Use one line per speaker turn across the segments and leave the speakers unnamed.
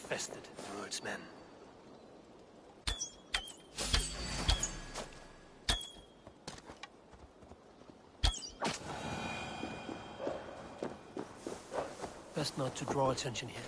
infested towards men. Best not to draw attention here.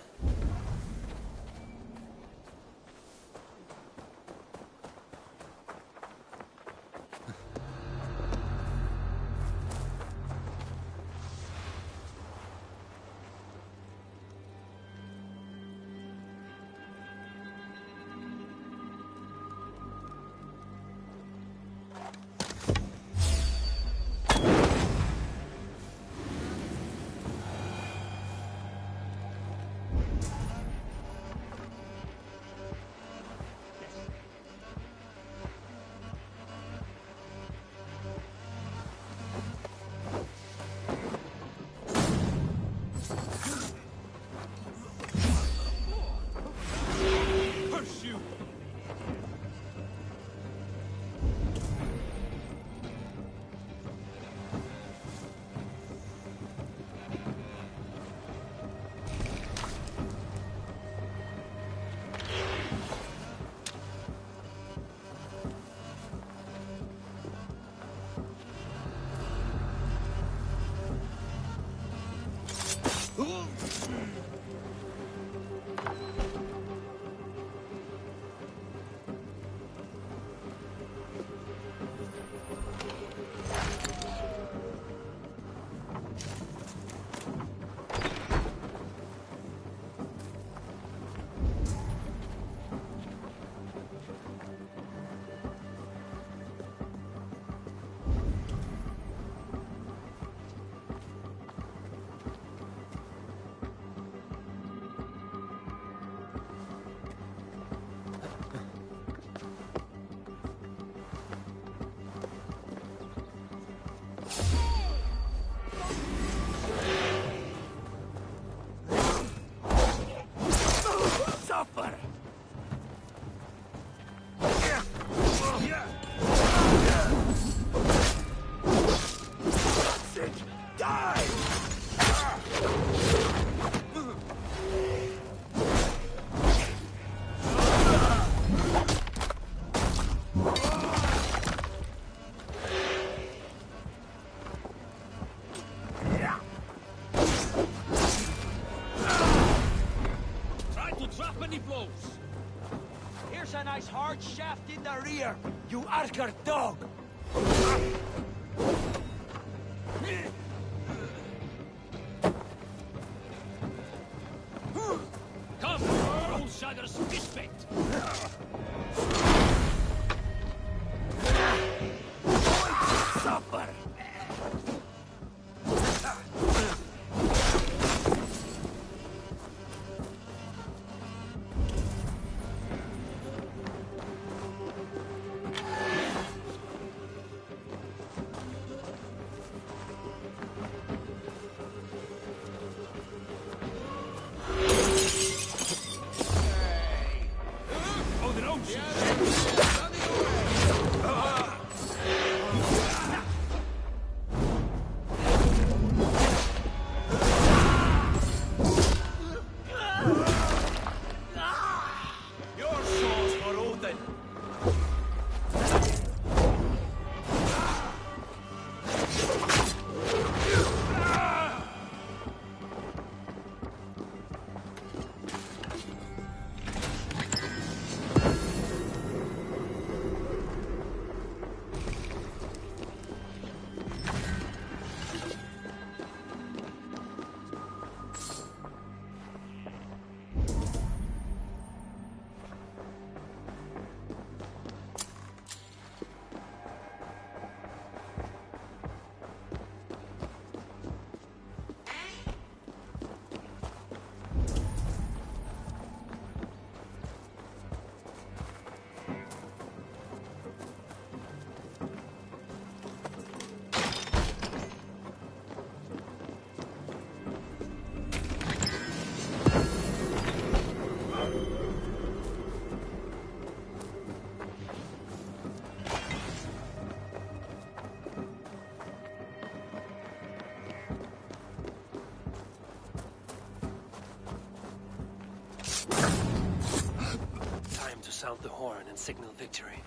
Here's a nice hard shaft in the rear, you Archer dog!
Come, old shaggers, respect!
Supper!
Oh, their own shit!
sound the horn and signal victory.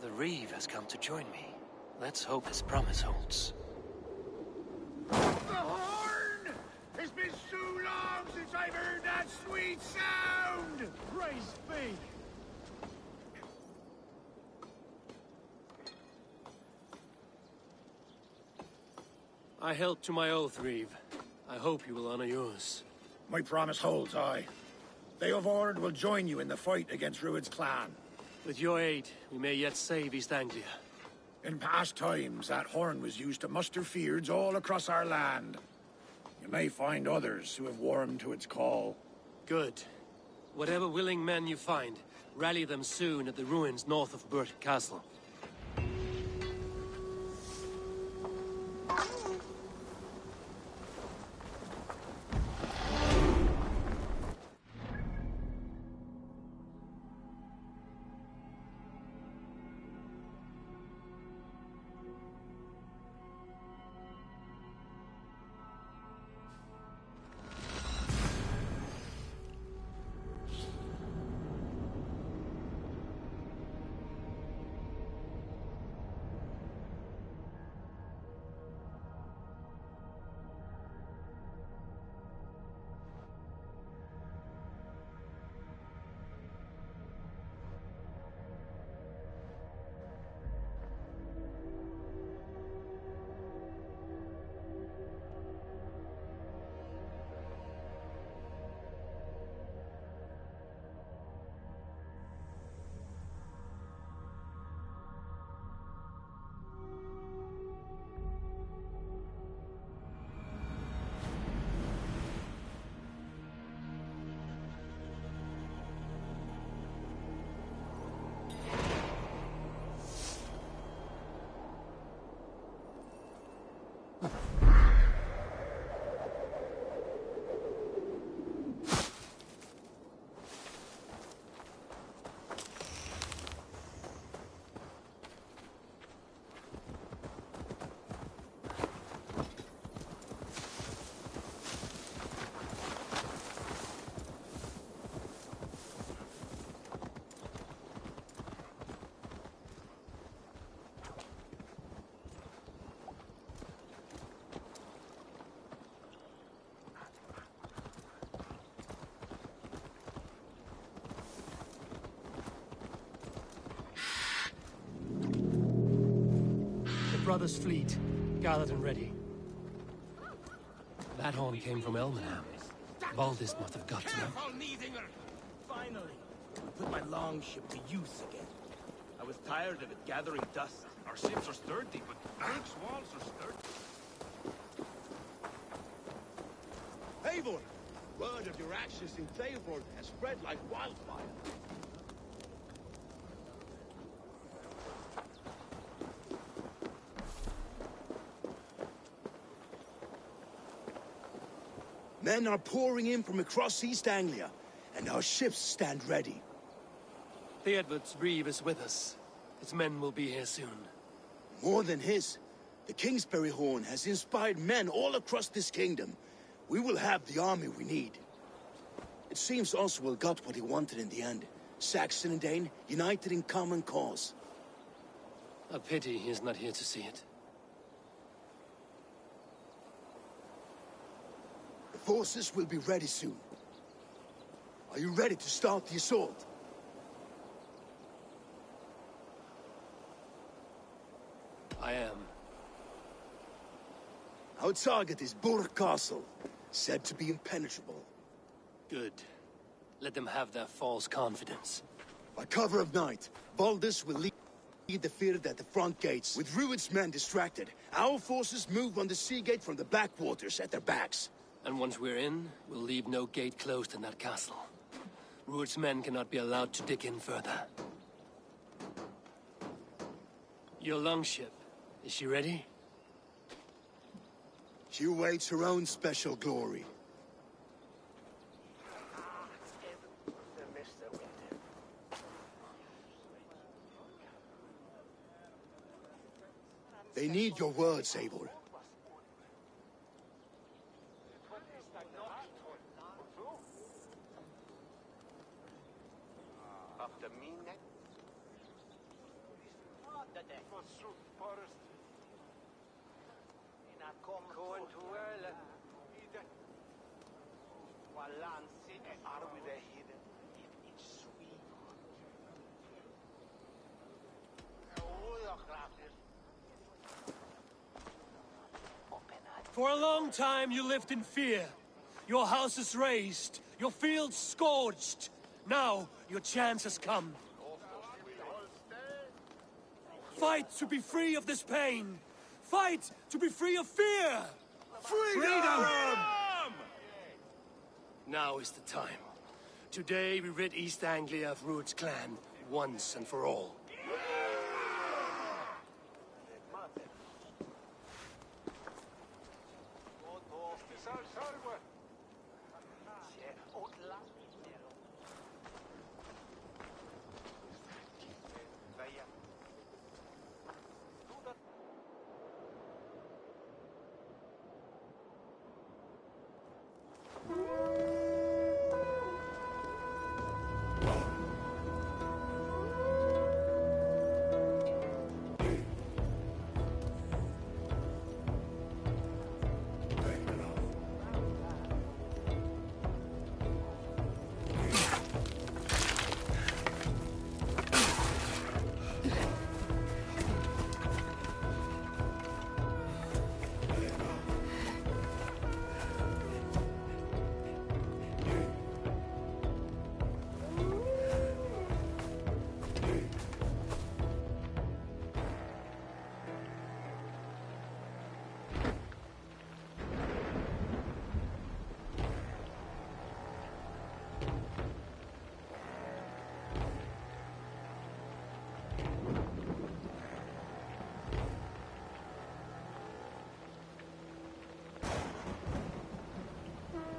The Reeve has come to join me. Let's hope his promise holds.
The horn! It's been so long since I've heard that sweet sound!
Praise be!
I held to my oath, Reeve. I hope you will honor yours.
My promise holds, aye. They of Ord will join you in the fight against Rued's clan.
With your aid, we may yet save East Anglia.
In past times, that horn was used to muster fyrds all across our land. You may find others who have warmed to its call.
Good. Whatever willing men you find, rally them soon at the ruins north of Burt Castle. Brothers' fleet, gathered and ready. That horn came from Elmenham. Baldis must have got to them.
Finally, I put my longship to use again. I was tired of it gathering dust.
Our ships are sturdy, but Burke's walls are sturdy.
Eivor! Word of your actions in Theodore has spread like wildfire. Men are pouring in from across East Anglia, and our ships stand ready.
Theodward's Reeve is with us. His men will be here soon.
More than his, the Kingsbury Horn has inspired men all across this kingdom. We will have the army we need. It seems Oswald got what he wanted in the end. Saxon and Dane united in common cause.
A pity he is not here to see it.
The forces will be ready soon. Are you ready to start the assault?
I am.
Our target is Burg Castle, said to be impenetrable.
Good. Let them have their false confidence.
By cover of night, Valdis will lead the field at the front gates. With Rued's men distracted, our forces move on the sea gate from the backwaters at their backs.
And once we're in, we'll leave no gate closed in that castle. Rued's men cannot be allowed to dig in further. Your longship, is she ready?
She awaits her own special glory. They need your words, Eivor.
For a long time you lived in fear. Your houses razed, your fields scorched. Now your chance has come. Fight to be free of this pain. Fight to be free of fear. Freedom! Now is the time. Today we rid East Anglia of Rued's clan, once and for all.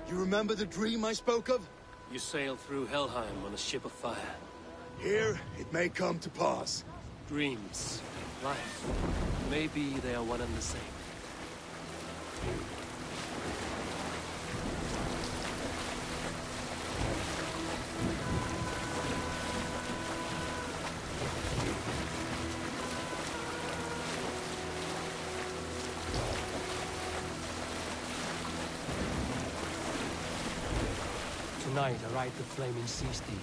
You remember the dream I spoke of?
You sailed through Helheim on a ship of fire.
Here, it may come to pass.
Dreams, life, maybe they are one and the same. Tonight I ride the flaming sea steed,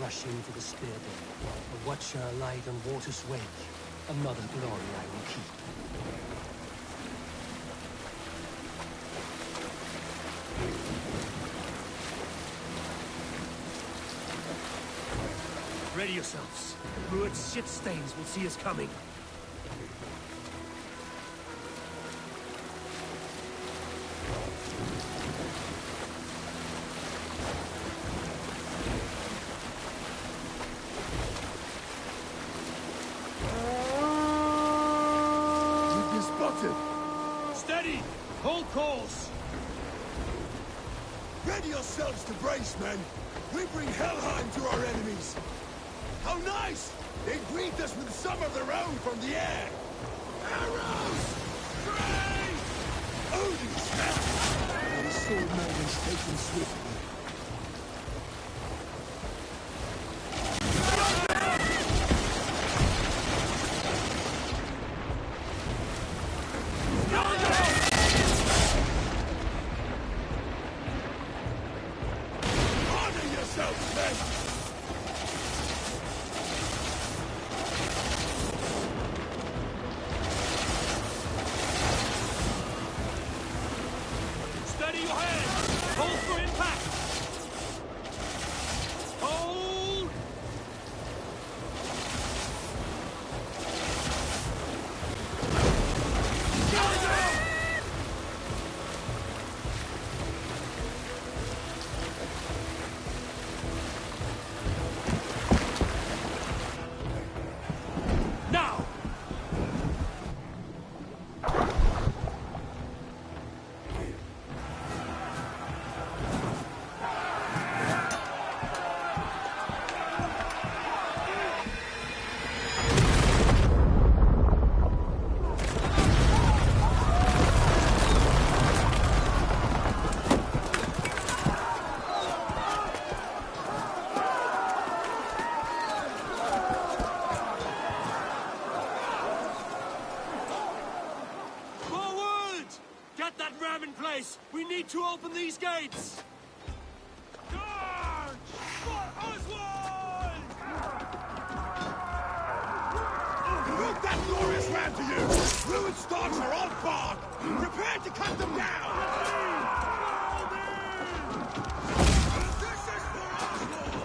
rushing to the spear den. A watcher light on water's wake. Another glory I will keep. Ready yourselves. Rued's shit stains will see us coming. Steady! Hold course!
Ready yourselves to brace, men! We bring Helheim to our enemies! How nice! They greet us with some of their own from the air! Arrows! Straight! Odin's hand! The sword man is taken swiftly.
Guys, we need to open these gates!
Charge! For Oswald!
Look, that glorious ram to you! Ruined stocks are all fog! Prepare to cut them down! This is for Oswald!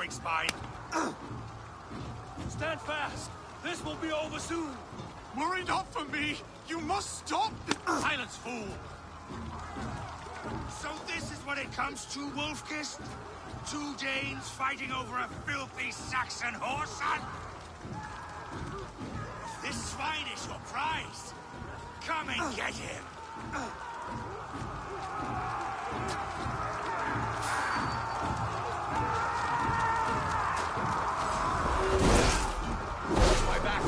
twig spine.
Stand fast. This will be over soon.
Worry not for me. You must stop.
Silence, fool.
So this is what it comes to, Wolfkist? Two Danes fighting over a filthy Saxon horse, son? This swine is your prize. Come and get him.
My back.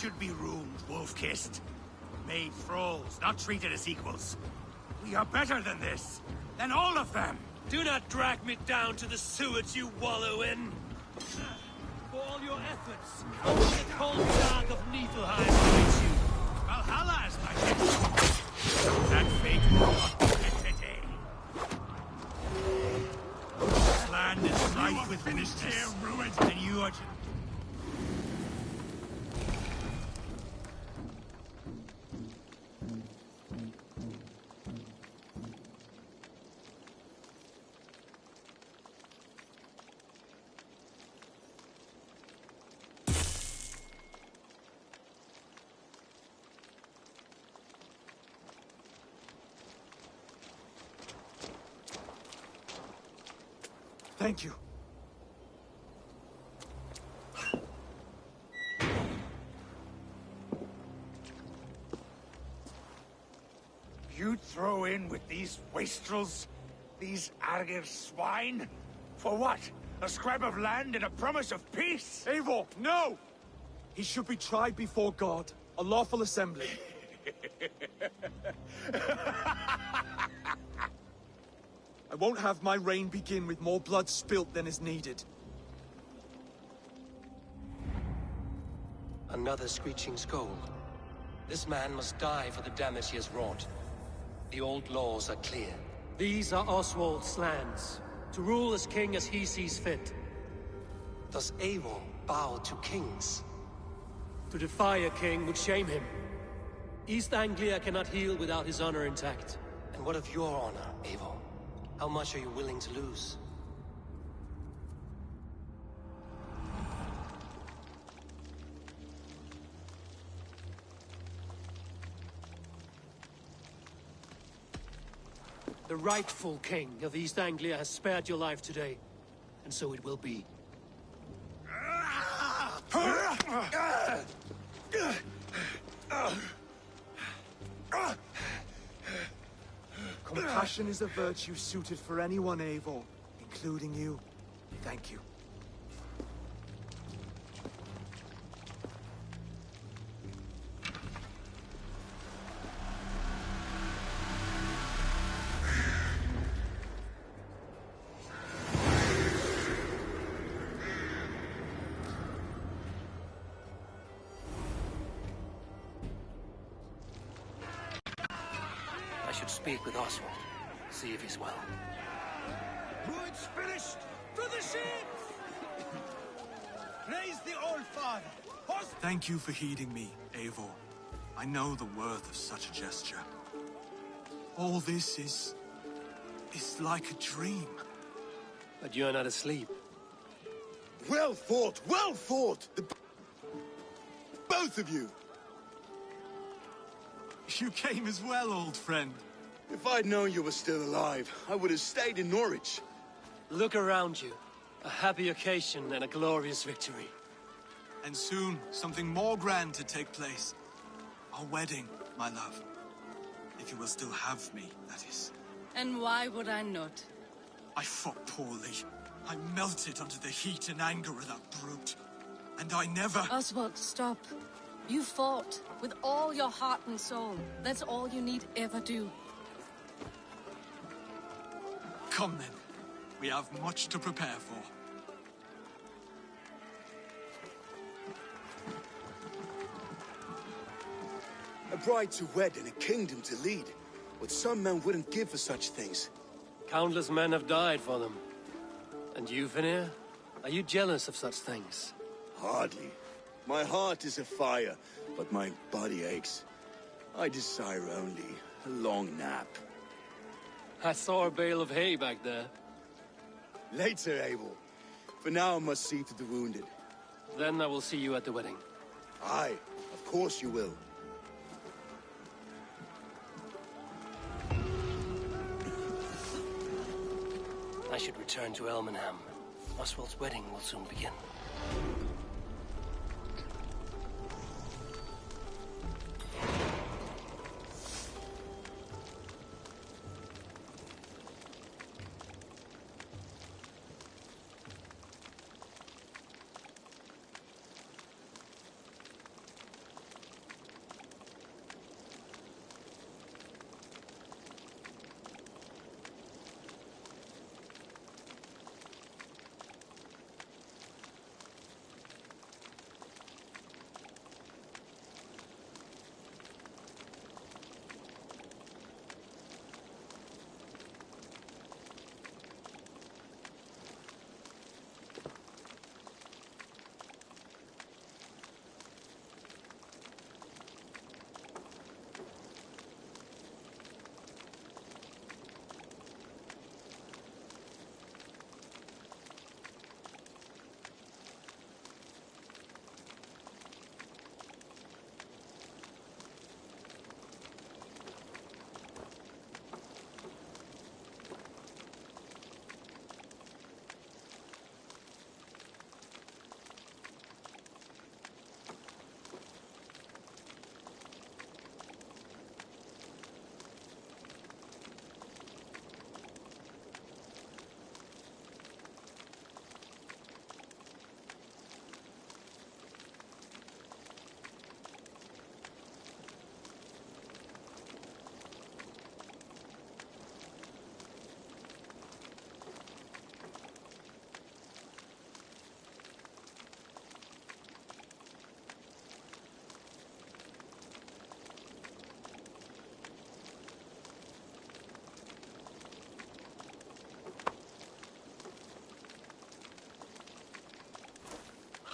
should be ruled, wolf-kissed. Made thralls, not treated as equals. We are better than this. Than all of them.
Do not drag me down to the sewage you wallow in. For all your efforts, only the cold dark of Niflheim awaits you.
Valhalla is my gift. That fate will not be today. This land is rife with finished here, ruined, and you are...
Thank you.
You'd throw in with these wastrels? These Argir swine? For what? A scrap of land and a promise of peace?
Eivor, no! He should be tried before God, a lawful assembly. I won't have my reign begin with more blood spilt than is needed.
Another screeching scold. This man must die for the damage he has wrought. The old laws are clear.
These are Oswald's lands, to rule as king as he sees fit.
Does Eivor bow to kings?
To defy a king would shame him. East Anglia cannot heal without his honor intact.
And what of your honor, Eivor? How much are you willing to lose?
The rightful king of East Anglia has spared your life today, and so it will be.
Compassion is a virtue suited for anyone, Eivor, including you. Thank you.
I should speak with Oswald, see if he's well.
Ruin's finished! To the ships! Praise the old father!
Thank you for heeding me, Eivor. I know the worth of such a gesture. All this is like a dream.
But you are not asleep.
Well fought! Well fought! Both of you!
You came as well, old friend.
If I'd known you were still alive, I would have stayed in Norwich.
Look around you. A happy occasion and a glorious victory.
And soon, something more grand to take place. Our wedding, my love. If you will still have me, that is.
And why would I not?
I fought poorly. I melted under the heat and anger of that brute. And I never...
Oswald, stop. You fought with all your heart and soul. That's all you need ever do.
Come then. We have much to prepare for.
A bride to wed and a kingdom to lead. What some men wouldn't give for such things.
Countless men have died for them. And you, Vanir? Are you jealous of such things?
Hardly. My heart is afire, but my body aches. I desire only a long nap.
I saw a bale of hay back there.
Later, Abel. For now, I must see to the wounded.
Then I will see you at the wedding.
Aye, of course you will.
I should return to Elmenham. Oswald's wedding will soon begin.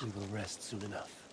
We will rest soon enough.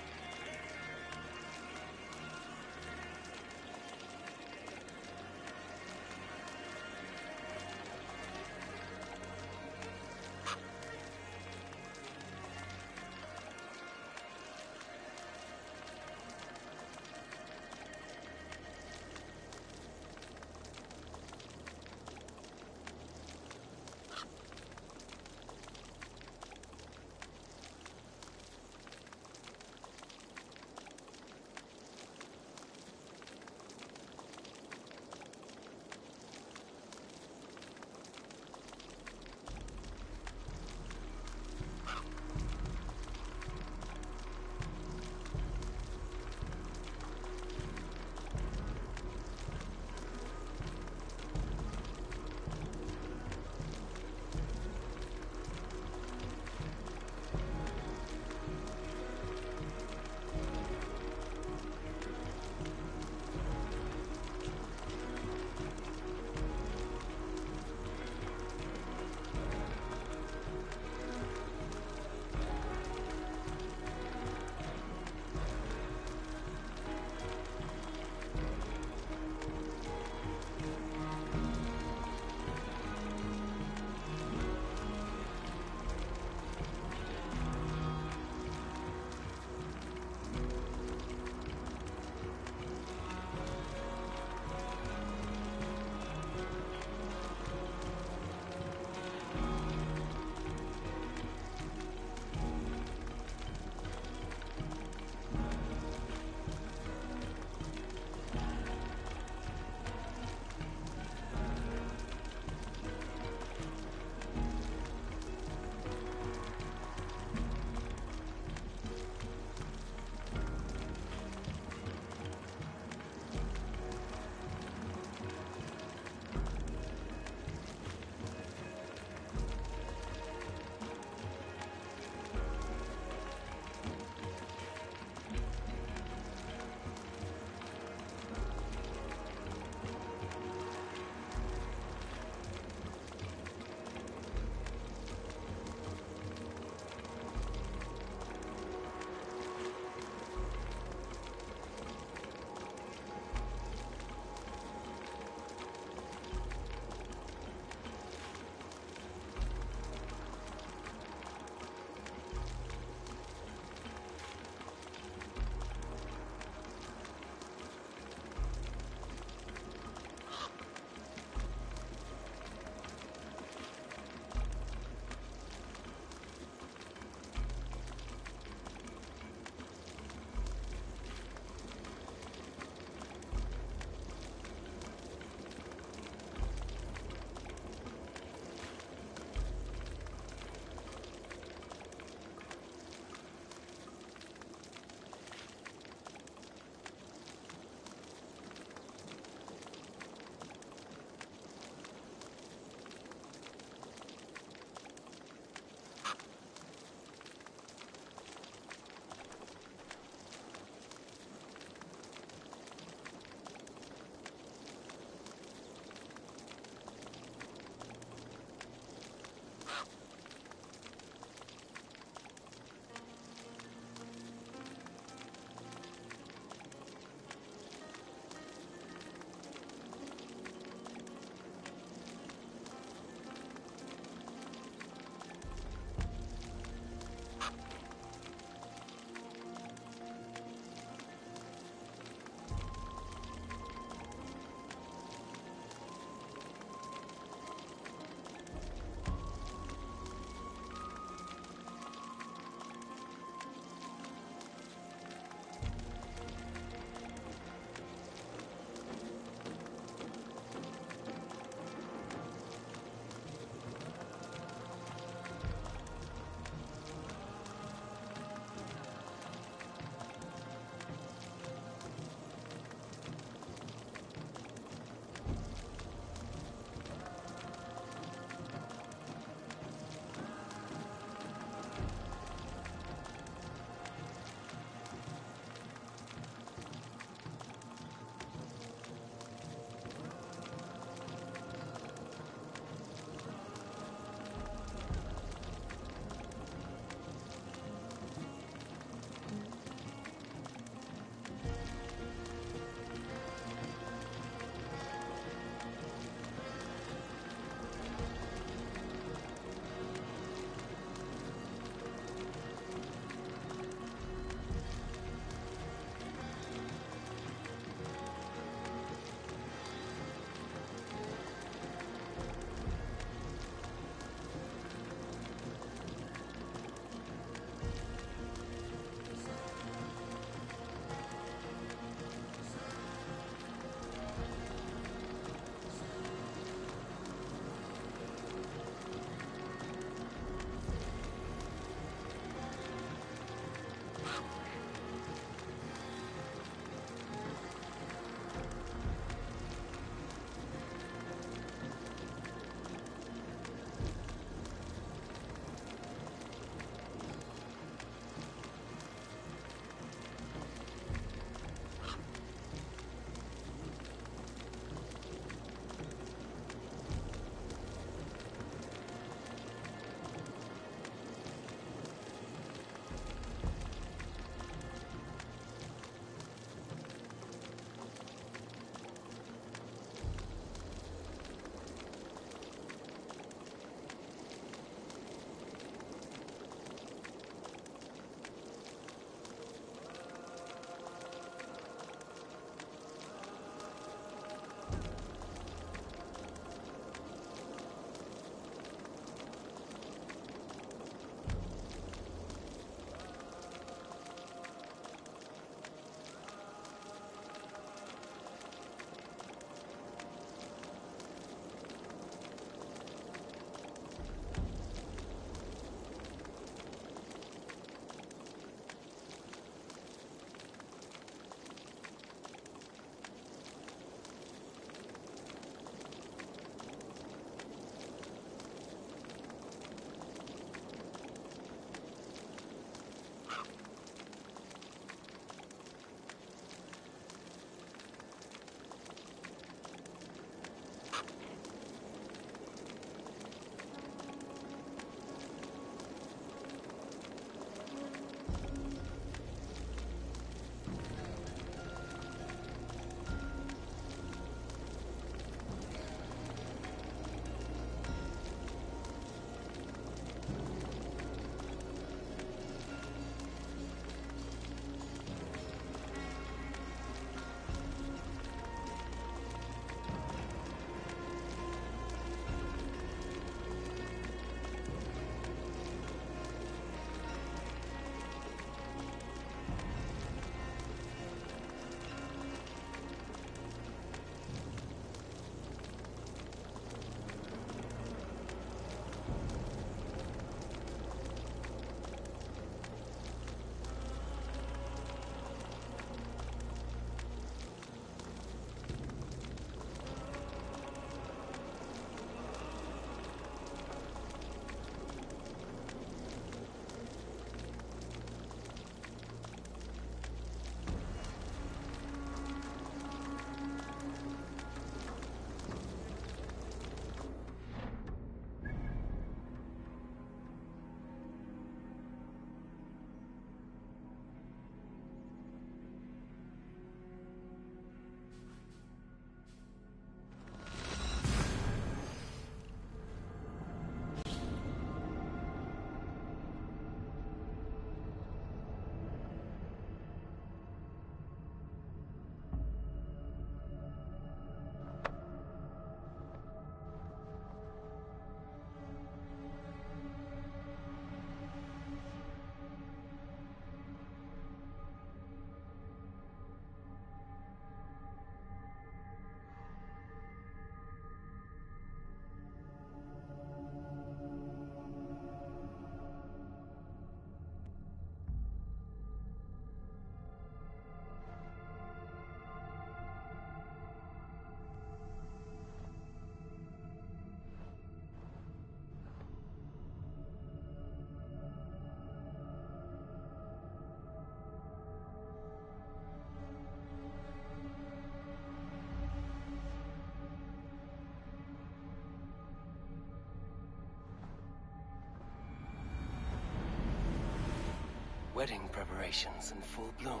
Wedding preparations in full bloom.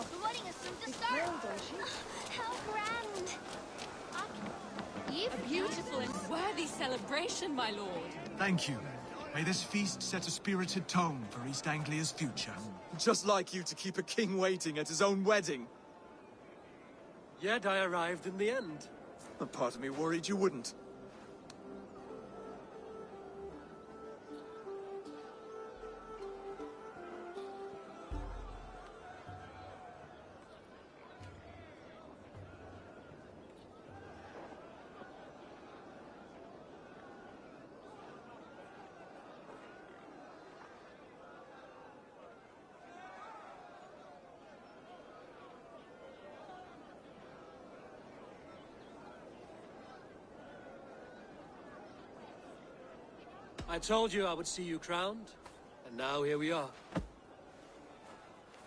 The wedding is soon to start. How grand!
A beautiful and worthy celebration, my lord.
Thank you. May this feast set a spirited tone for East Anglia's future.
Just like you to keep a king waiting at his own wedding.
Yet I arrived in the end.
A part of me worried you wouldn't.
I told you I would see you crowned, and now here we are.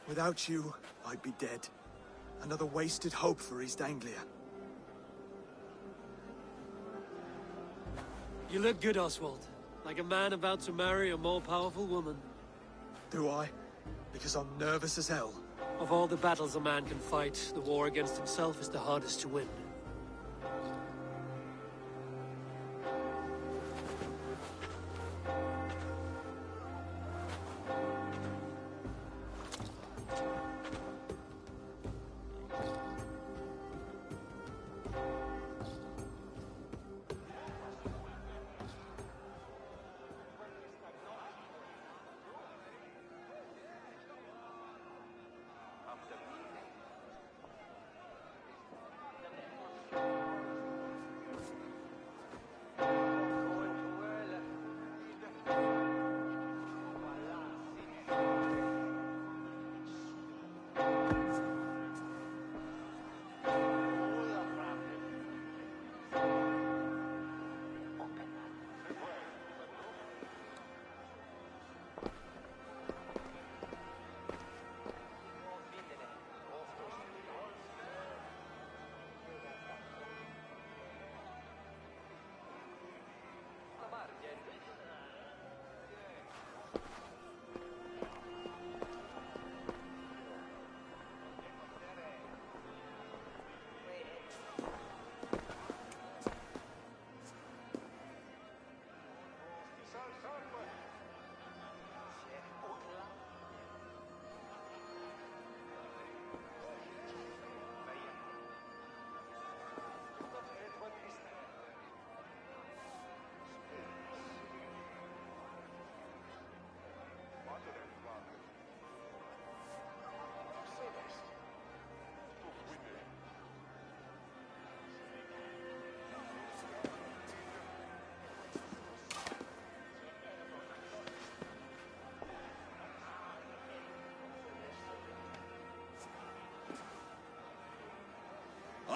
Without you, I'd be dead. Another wasted hope for East Anglia.
You look good, Oswald. Like a man about to marry a more powerful woman.
Do I? Because I'm nervous as hell.
Of all the battles a man can fight, the war against himself is the hardest to win.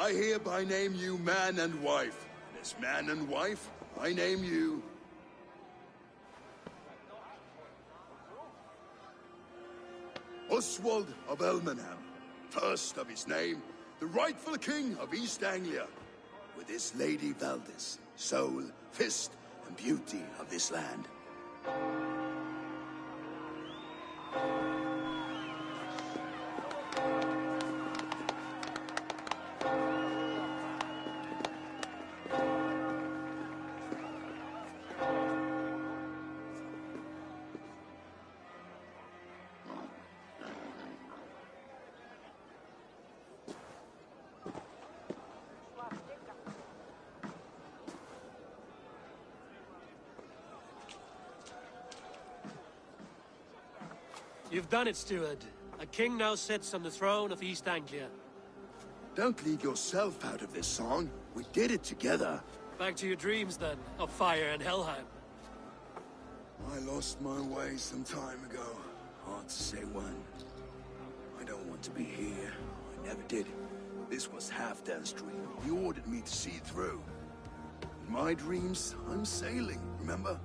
I hereby name you man and wife. And as man and wife, I name you... Oswald of Elmenham, first of his name, the rightful king of East Anglia, with this Lady Valdis, soul, fist, and beauty of this land.
You've done it, steward. A king now sits on the throne of East Anglia.
Don't leave yourself out of this song. We did it together.
Back to your dreams, then, of fire and Helheim.
I lost my way some time ago. Hard to say when. I don't want to be here. I never did. This was Halfdan's dream. He ordered me to see it through. In my dreams, I'm sailing, remember?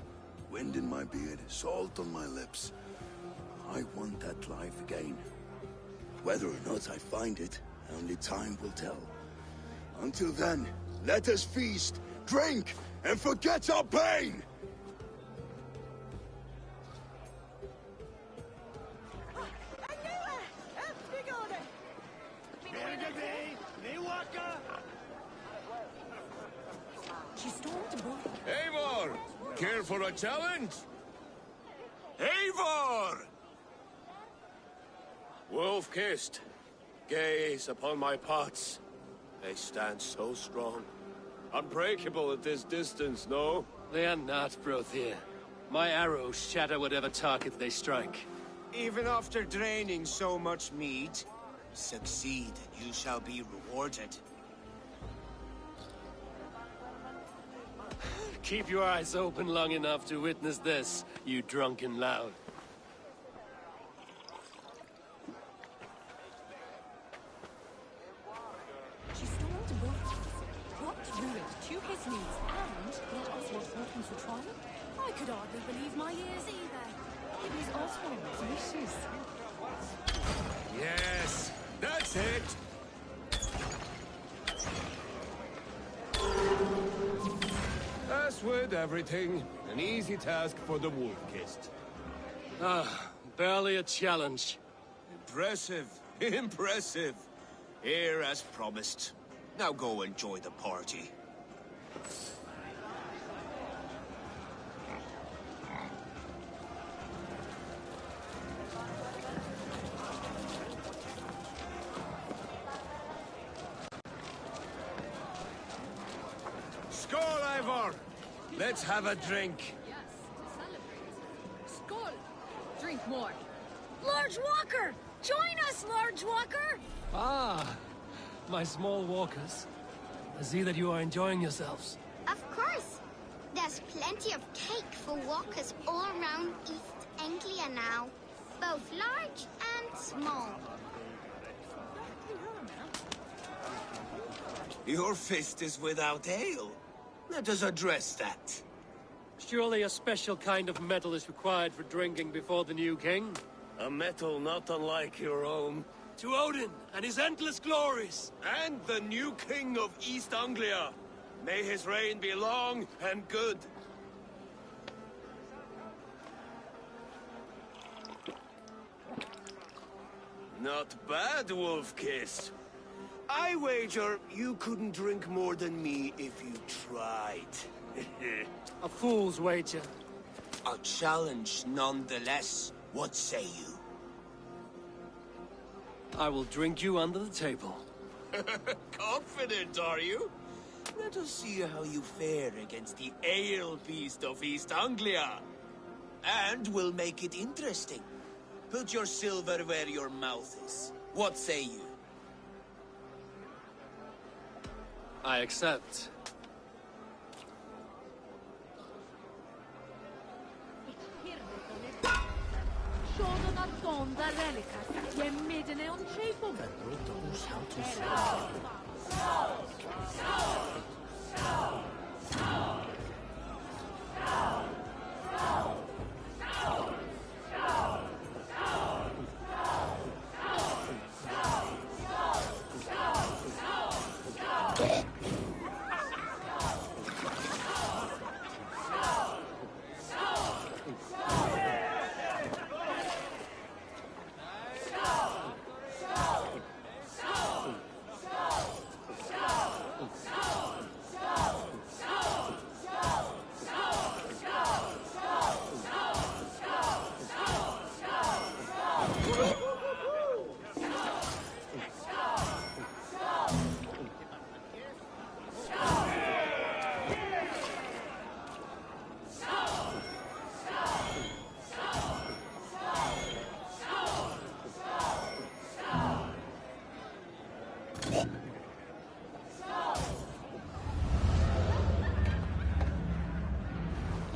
Wind in my beard, salt on my lips. I want that life again. Whether or not I find it, only time will tell. Until then, let us feast, drink, and forget our pain!
Eivor! Care for a challenge?
Eivor!
Wolf-kissed, gaze upon my pots. They stand so strong. Unbreakable at this distance, no? They are not, Brothier. My arrows shatter whatever target they strike.
Even after draining so much mead, succeed and you shall be rewarded.
Keep your eyes open long enough to witness this, you drunken lout.
She stormed Wolf, brought Ruin to his knees, and let Oswald Horton's the trial. I could hardly believe my ears either. It was Oswald's wishes.
Yes, that's it! As with everything, an easy task for the Wolf-kissed.
Barely a challenge.
Impressive, impressive. Here as promised. Now go enjoy the party.
Skål, Eivor! Let's have a drink.
Yes, to celebrate. Skål! Drink more. Large Walker! Join us, Large Walker!
Ah, my small walkers. I see that you are enjoying yourselves.
Of course. There's plenty of cake for walkers all around East Anglia now. Both large and small.
Your fist is without ale. Let us address that.
Surely a special kind of metal is required for drinking before the new king? A metal not unlike your own. To Odin and his endless glories! And the new king of East Anglia! May his reign be long and good! Not bad, Wolf-kissed. I wager you couldn't drink more than me if you tried. A fool's wager.
A challenge nonetheless. What say you?
I will drink you under the table.
Confident, are you? Let us see how you fare against the ale beast of East Anglia. And we'll make it interesting. Put your silver where your mouth is. What say you?
I accept.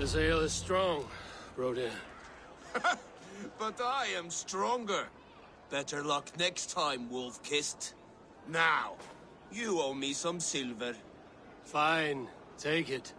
This ale is strong, Rodin.
But I am stronger. Better luck next time, Wolf-Kissed. Now, you owe me some silver.
Fine, take it.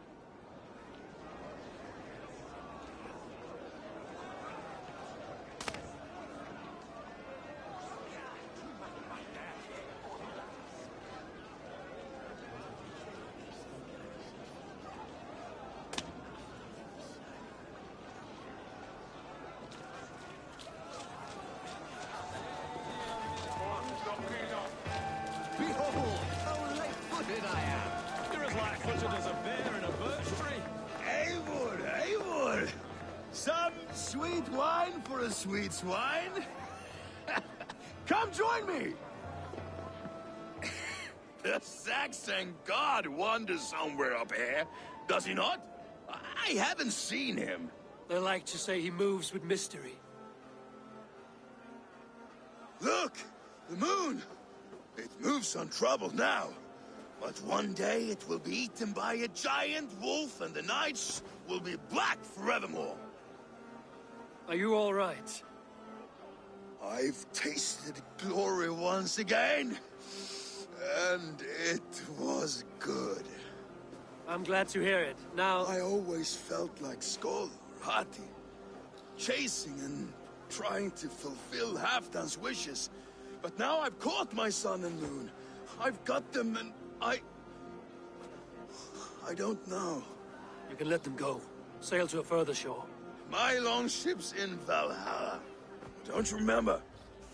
Behold, how light-footed I am! You're as light-footed as a bear in a birch tree.
Eivor, Eivor! Some sweet wine for a sweet swine? Come join me! The Saxon god wanders somewhere up here, does he not? I haven't seen him.
They like to say he moves with mystery.
Look! The moon! It moves untroubled now. But one day it will be eaten by a giant wolf and the nights will be black forevermore.
Are you all right?
I've tasted glory once again. And it was good.
I'm glad to hear it. Now...
I always felt like Skoll or Hati. Chasing and trying to fulfill Halfdan's wishes. But now I've caught my sun and moon. I've got them and I don't know.
You can let them go. Sail to a further shore.
My longship's in Valhalla. Don't you remember?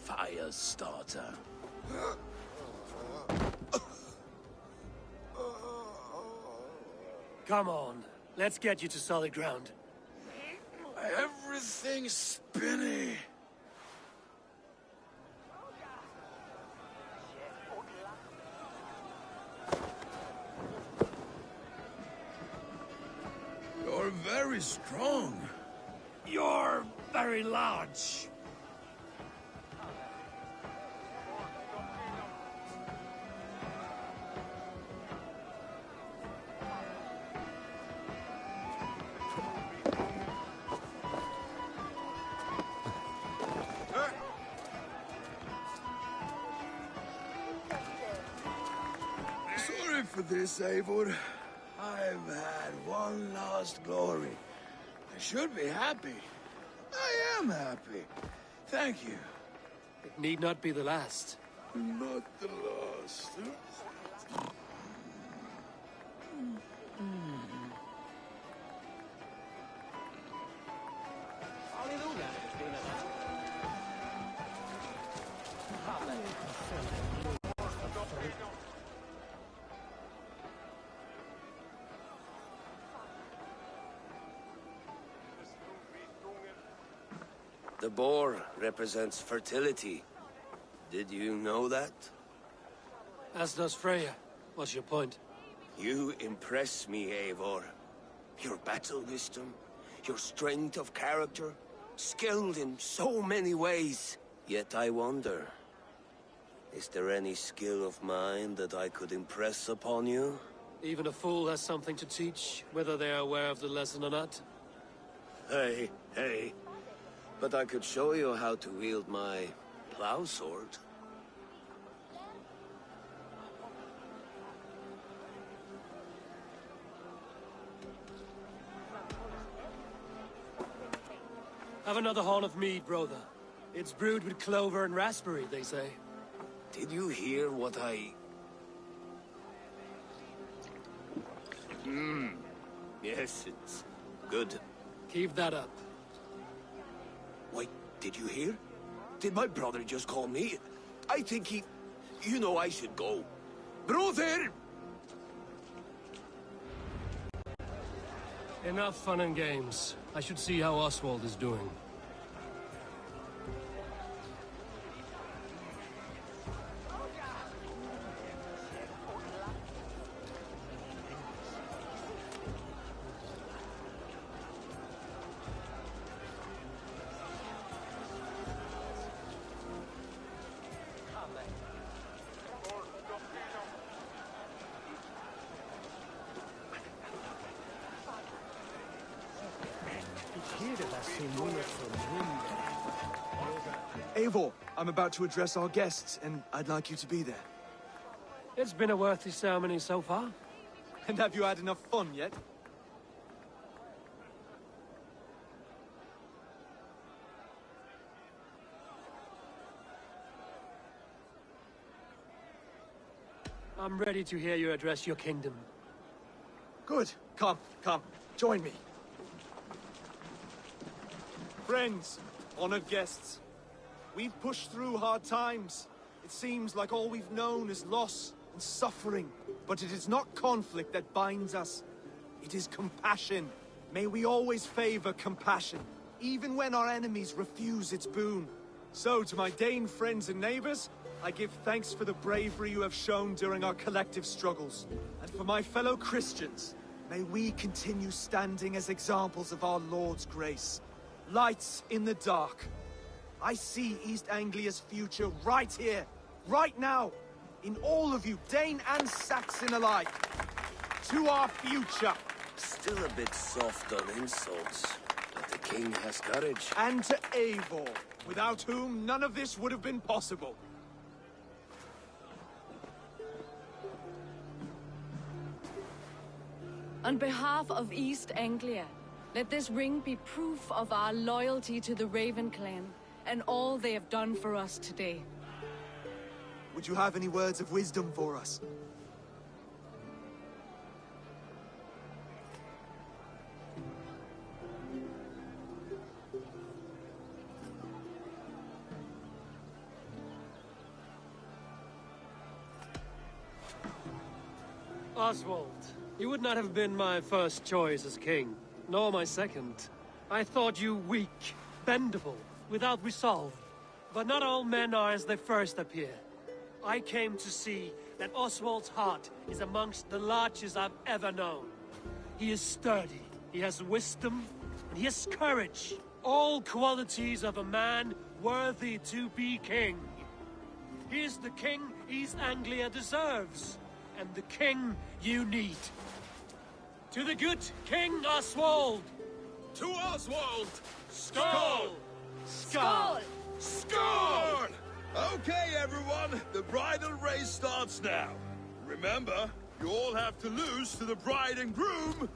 Firestarter.
Come on. Let's get you to solid ground.
Everything's spinny. You're very strong.
You're very large.
Sorry for this, Eivor. I've had one last glory. I should be happy. I am happy. Thank you.
It need not be the last.
Not the last.
The boar represents fertility. Did you know that?
As does Freya. What's your point?
You impress me, Eivor. Your battle wisdom, your strength of character, skilled in so many ways. Yet I wonder, is there any skill of mine that I could impress upon you?
Even a fool has something to teach, whether they are aware of the lesson or not.
Hey. But I could show you how to wield my plow sword.
Have another horn of mead, brother. It's brewed with clover and raspberry, they say.
Did you hear what I... Yes, it's good.
Keep that up.
Wait, did you hear? Did my brother just call me? I think he... You know I should go. Brother!
Enough fun and games. I should see how Oswald is doing.
Eivor, I'm about to address our guests, and I'd like you to be there.
It's been a worthy ceremony so far.
And have you had enough fun yet?
I'm ready to hear you address your kingdom.
Good. Come, join me. Friends, honored guests, we've pushed through hard times. It seems like all we've known is loss and suffering. But it is not conflict that binds us. It is compassion. May we always favor compassion, even when our enemies refuse its boon. So, to my Dane friends and neighbors, I give thanks for the bravery you have shown during our collective struggles. And for my fellow Christians, may we continue standing as examples of our Lord's grace. Lights in the dark. I see East Anglia's future right here, right now, in all of you, Dane and Saxon alike. To our future.
Still a bit soft on insults, but the king has courage.
And to Eivor, without whom none of this would have been possible.
On behalf of East Anglia, let this ring be proof of our loyalty to the Raven clan and all they have done for us today.
Would you have any words of wisdom for us?
Oswald, you would not have been my first choice as king, nor my second. I thought you weak, bendable, without resolve. But not all men are as they first appear. I came to see that Oswald's heart is amongst the largest I've ever known. He is sturdy, he has wisdom, and he has courage. All qualities of a man worthy to be king. He is the king East Anglia deserves, and the king you need. To the good King Oswald!
To Oswald!
Skull!
Skull!
Score! Okay, everyone, the bridal race starts now. Remember, you all have to lose to the bride and groom.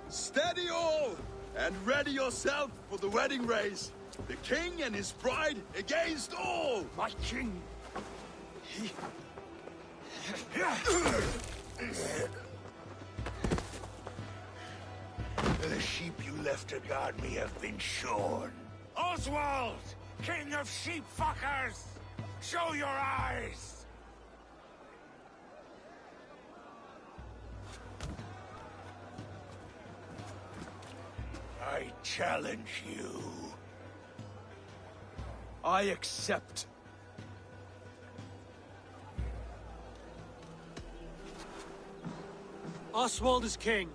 Steady all, and ready yourself for the wedding race. The king and his bride against all.
My king! The sheep you left to guard me have been shorn. Oswald! King of sheep fuckers! Show your eyes! I challenge you.
I accept.
Oswald is king,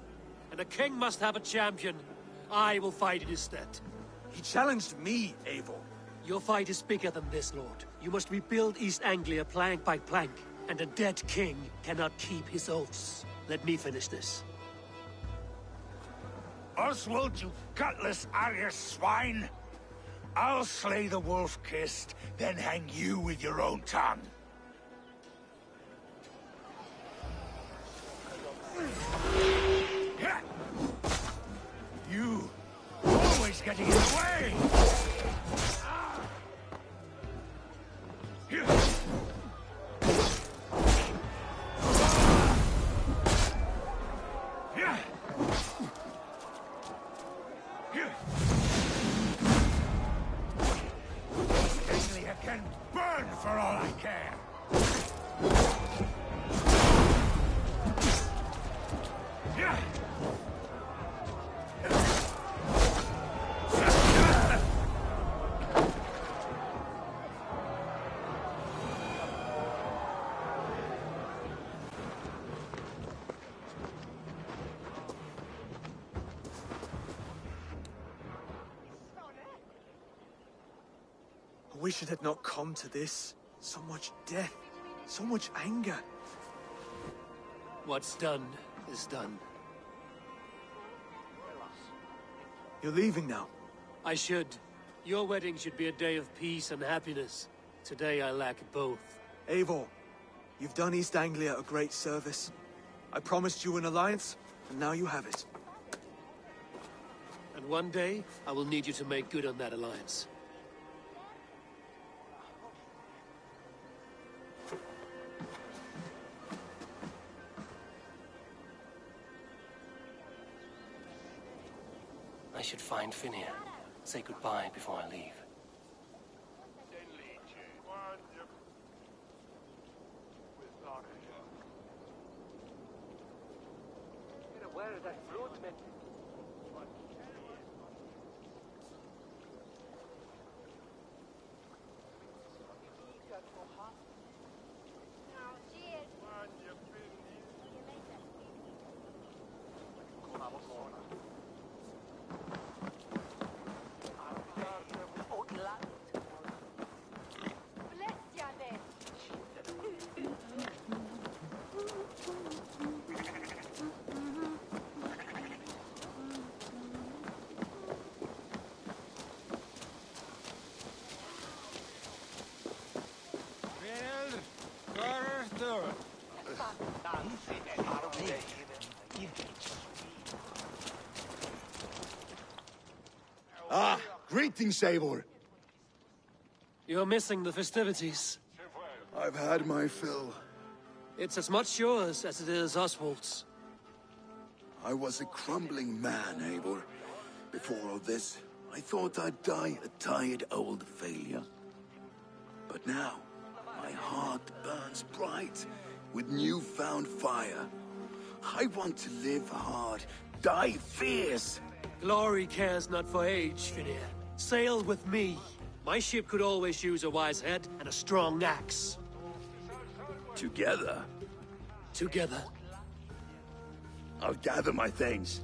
and a king must have a champion. I will fight in his stead.
He challenged me, Eivor.
Your fight is bigger than this, Lord. You must rebuild East Anglia plank by plank, and a dead king cannot keep his oaths. Let me finish this.
Oswald, you gutless Arya swine! I'll slay the wolf-kissed, then hang you with your own tongue. You always getting in the way! Anglia can burn for all I care!
I wish it had not come to this. So much death, so much anger.
What's done is done.
You're leaving now.
I should. Your wedding should be a day of peace and happiness. Today I lack both.
Eivor, you've done East Anglia a great service. I promised you an alliance, and now you have it.
And one day, I will need you to make good on that alliance.
I should find Finir. Say goodbye before I leave.
Ah, greetings, Eivor.
You're missing the festivities.
I've had my fill.
It's as much yours as it is Oswald's.
I was a crumbling man, Eivor. Before all this, I thought I'd die a tired old failure. But now, my heart burns bright with newfound fire. I want to live hard, die fierce.
Glory cares not for age, Finir. Sail with me. My ship could always use a wise head and a strong axe.
Together?
Together.
I'll gather my things.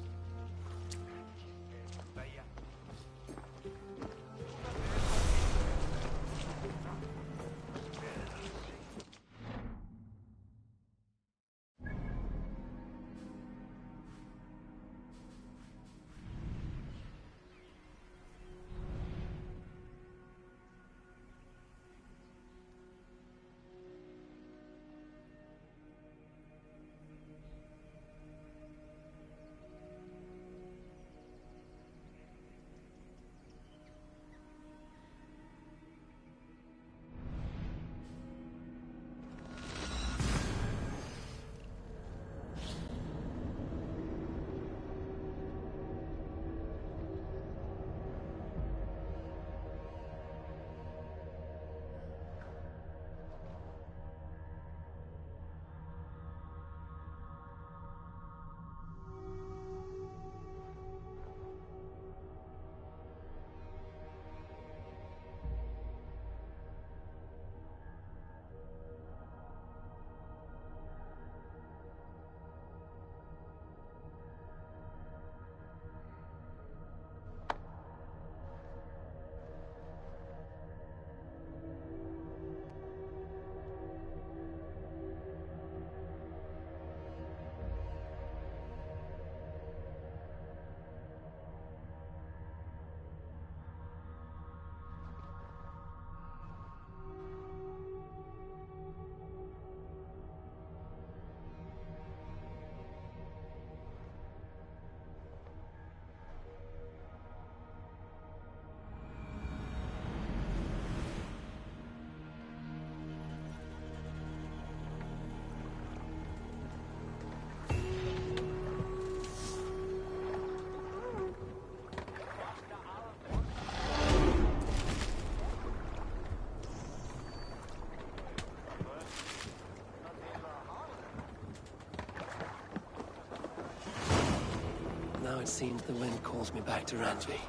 Now it seems the wind calls me back to Ransby.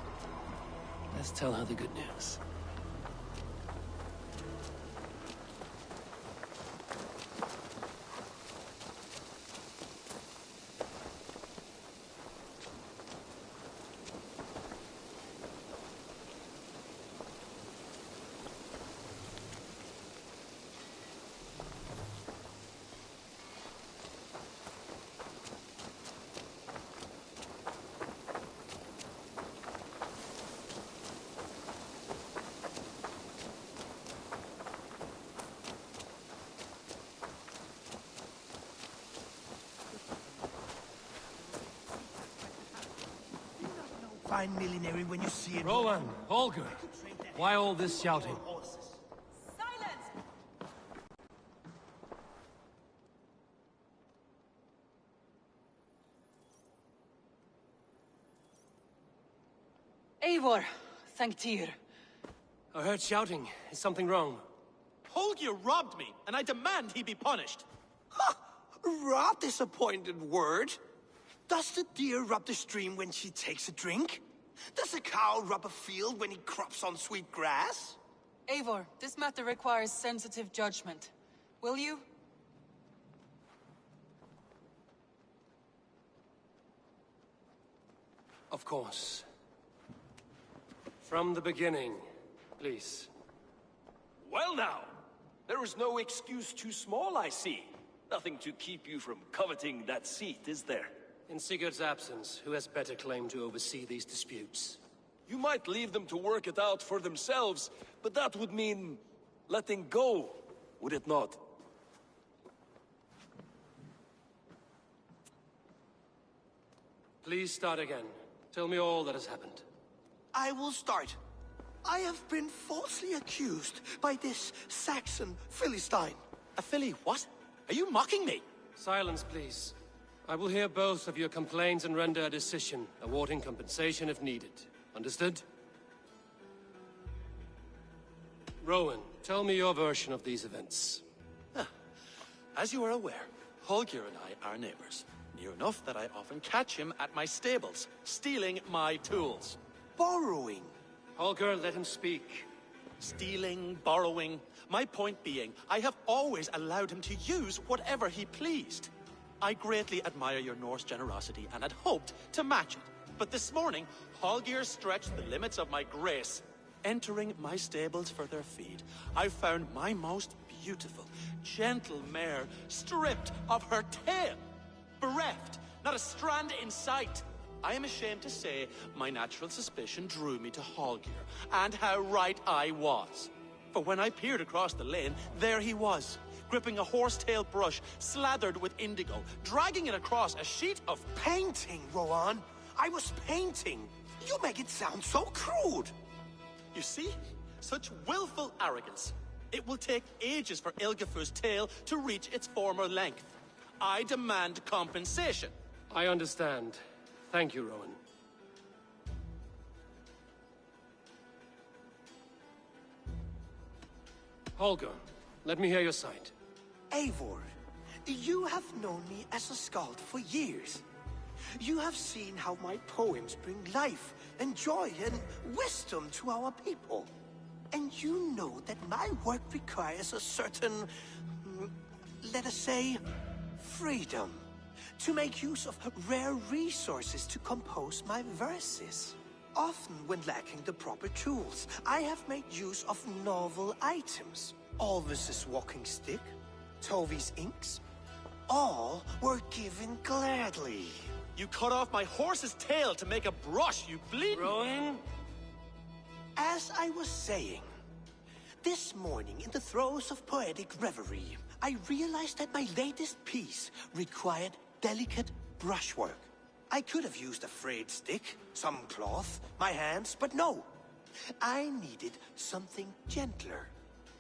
Let's tell her the good news.
fine millinery when you see it.
Rowan, Holger, why all this shouting?
Silence!
Eivor, thank Tyr.
I heard shouting. Is something wrong?
Holger robbed me, and I demand he be punished.
Ha! Raw disappointed word. Does the deer rub the stream when she takes a drink? Does a cow rub a field when he crops on sweet grass?
Eivor, this matter requires sensitive judgment. Will you?
Of course. From the beginning, please.
Well now, there is no excuse too small, I see. Nothing to keep you from coveting that seat, is there?
In Sigurd's absence, who has better claim to oversee these disputes?
You might leave them to work it out for themselves, but that would mean letting go, would it not?
Please start again. Tell me all that has happened.
I will start. I have been falsely accused by this Saxon Philistine.
A Philly what? Are you mocking me?
Silence, please. I will hear both of your complaints and render a decision, awarding compensation if needed. Understood? Rowan, tell me your version of these events.
As you are aware, Holger and I are neighbors. Near enough that I often catch him at my stables, stealing my tools.
Borrowing.
Holger, let him speak.
Stealing, borrowing. My point being, I have always allowed him to use whatever he pleased. I greatly admire your Norse generosity and had hoped to match it. But this morning, Holger stretched the limits of my grace. Entering my stables for their feed, I found my most beautiful, gentle mare stripped of her tail. Bereft, not a strand in sight. I am ashamed to say my natural suspicion drew me to Holger, and how right I was. For when I peered across the lane, there he was, gripping a horsetail brush slathered with indigo, dragging it across a sheet of
painting, Rowan. I was painting. You make it sound so crude.
You see? Such willful arrogance. It will take ages for Ilgafur's tail to reach its former length. I demand compensation.
I understand. Thank you, Rowan. Holger, let me hear your side.
Eivor, you have known me as a skald for years. You have seen how my poems bring life and joy and wisdom to our people. And you know that my work requires a certain, let us say, freedom to make use of rare resources to compose my verses. Often when lacking the proper tools, I have made use of novel items. Alvis's walking stick, Tovi's inks, all were given gladly.
You cut off my horse's tail to make a brush, you bleeding...
Rowan?
As I was saying, this morning in the throes of poetic reverie, I realized that my latest piece required delicate brushwork. I could have used a frayed stick, some cloth, my hands, but no. I needed something gentler,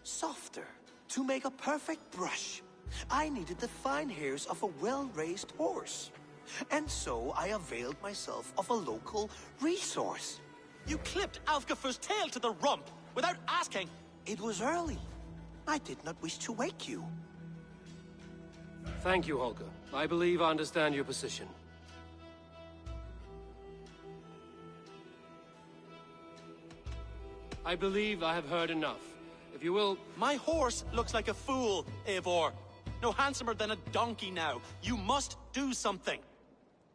softer. To make a perfect brush, I needed the fine hairs of a well-raised horse. And so I availed myself of a local resource.
You clipped Alfgafur's tail to the rump without asking.
It was early. I did not wish to wake you.
Thank you, Holger. I believe I understand your position. I believe I have heard enough. If you will...
My horse looks like a fool, Eivor. No handsomer than a donkey now. You must do something.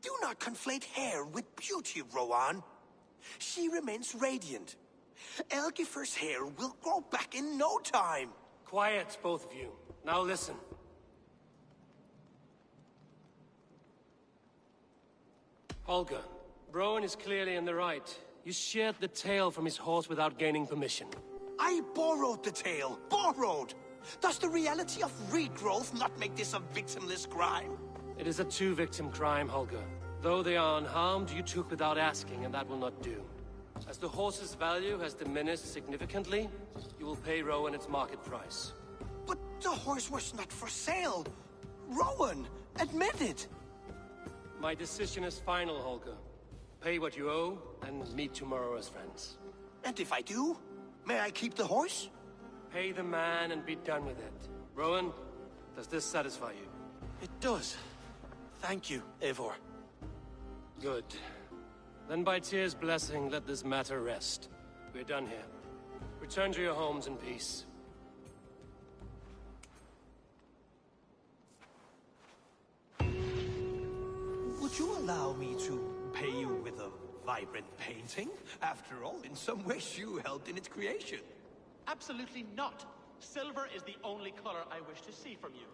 Do not conflate hair with beauty, Rowan. She remains radiant. Elgifur's hair will grow back in no time.
Quiet, both of you. Now listen. Holger, Rowan is clearly in the right. You sheared the tail from his horse without gaining permission.
I borrowed the tail. Borrowed! Does the reality of regrowth not make this a victimless crime?
It is a two-victim crime, Holger.
Though they are unharmed, you took without asking, and that will not do. As the horse's value has diminished significantly, you will pay Rowan its market price.
But the horse was not for sale. Rowan, admit it.
My decision is final, Holger. Pay what you owe, and meet tomorrow as friends.
And if I do, may I keep the horse?
Pay the man and be done with it. Rowan, does this satisfy you?
It does. Thank you, Eivor.
Good. Then by Tyr's blessing, let this matter rest. We're done here. Return to your homes in peace.
Would you allow me to pay you with a vibrant painting? After all, in some ways you helped in its creation.
Absolutely not. Silver is the only color I wish to see from you.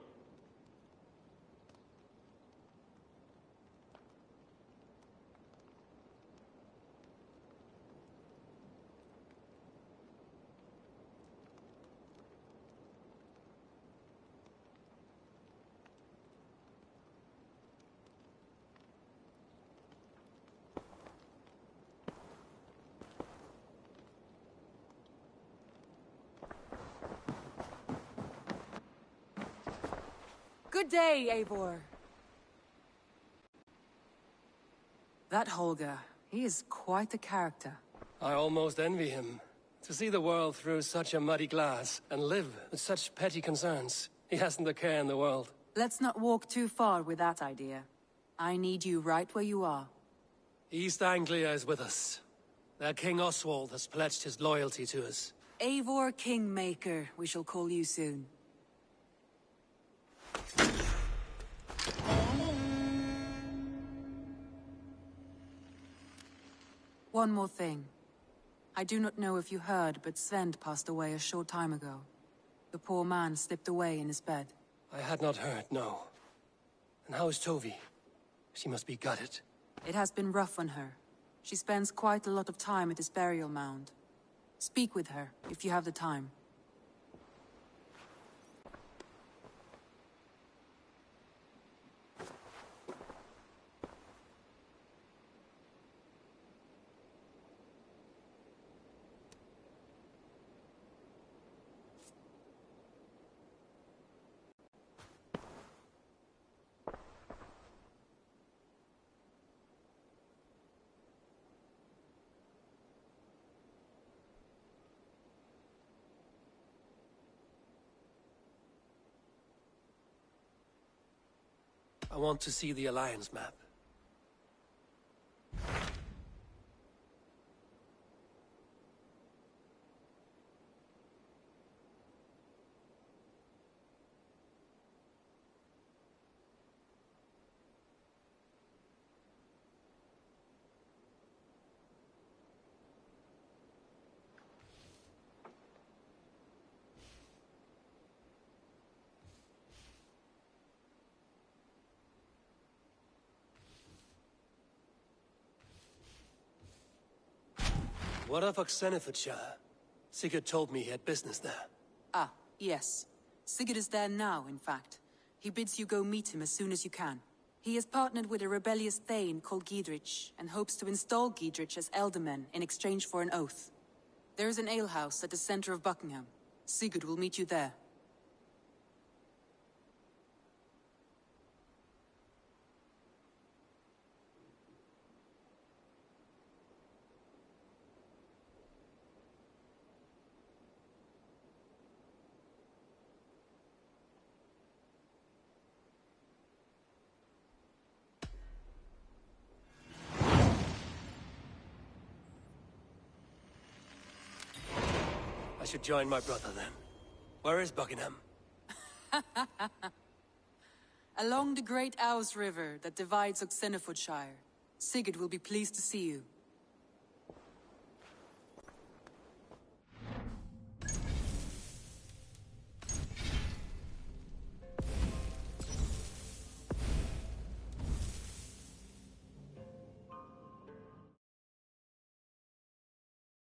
Good day, Eivor. That Holger, he is quite the character.
I almost envy him. To see the world through such a muddy glass, and live with such petty concerns. He hasn't a care in the world.
Let's not walk too far with that idea. I need you right where you are.
East Anglia is with us. Their King Oswald has pledged his loyalty to us.
Eivor Kingmaker, we shall call you soon. One more thing. I do not know if you heard, but Sven passed away a short time ago. The poor man slipped away in his bed.
I had not heard, no. And how is Tovi? She must be gutted.
It has been rough on her. She spends quite a lot of time at his burial mound. Speak with her, if you have the time.
I want to see the Alliance map. What of Oxenfordshire? Sigurd told me he had business there.
Ah, yes. Sigurd is there now, in fact. He bids you go meet him as soon as you can. He has partnered with a rebellious thane called Giedrich, and hopes to install Giedrich as Elderman in exchange for an oath. There is an alehouse at the center of Buckingham. Sigurd will meet you there.
I should join my brother then. Where is Buckingham?
Along the Great Ouse River that divides Oxenfordshire. Sigurd will be pleased to see you.